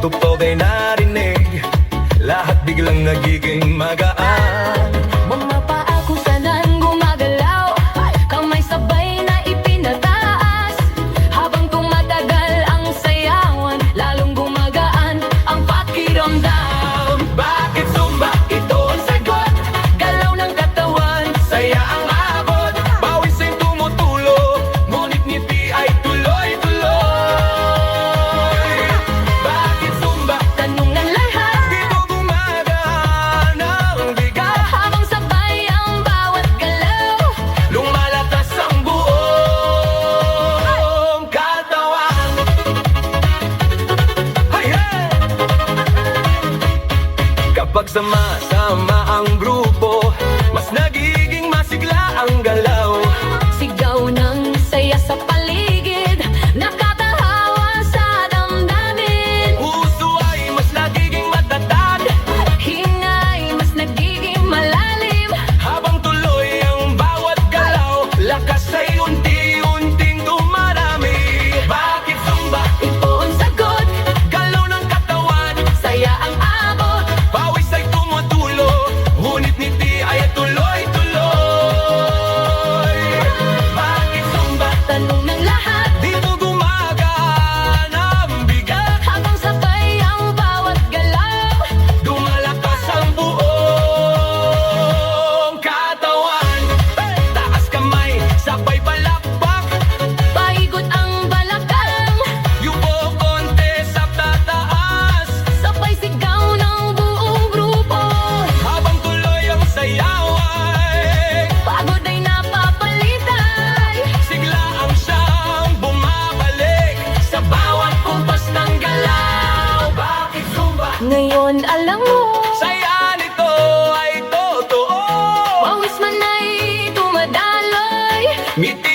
tugtog ay narinig, lahat biglang nagiging magaan. Mga paa kung saan gumagalaw, kamay sabay na ipinataas. Habang tumatagal ang sayawan, lalong gumagaan ang pakiramdam. Bakit Zumba? Ito ang sagot. Galaw ng katawan, Saya ang abot, bawis ay tumutulo, ngunit ngiti ay tuloy-tuloy. Bakit Zumba? tanong ng lahat. Dito gumagaan ang bigat, Habang sabay ang bawat galaw, lumalakas ang buong katawan. Hey, hey! Kapag sama-sama ang grupo, mas nagiging masigla ang galaw. sigaw ng saya sa paligid, nakatahawa sa damdamin. Puso ay mas nagiging matatag, Hingay mas nagiging malalim. habang tuloy ang bawat galaw, lakas ay unti-unting dumarami. Bakit Zumba? Ito ang sagot, Galaw ng katawan, saya ang abot. pawis ay tumutulo, ngunit ngiti ay tuloy-tuloy. Bakit Zumba? Tanong ng lahat, Dito gumagaan ang bigat, habang sabay ang bawat galaw. lumalakas ang buong katawan. Taas kamay, sabay palakpak, Paikot ang balakang, yuko konti sa tataas, sabay sigaw ng buong grupo. habang tuloy ang sayaw ay Pagod ay napapalitan, sigla ang siyang bumabalik sa bawat kumpas ng galaw. Bakit Zumba? ngayon alam mo. Saya nito ay totoo, Pawis man ay tumadaloy, ngiti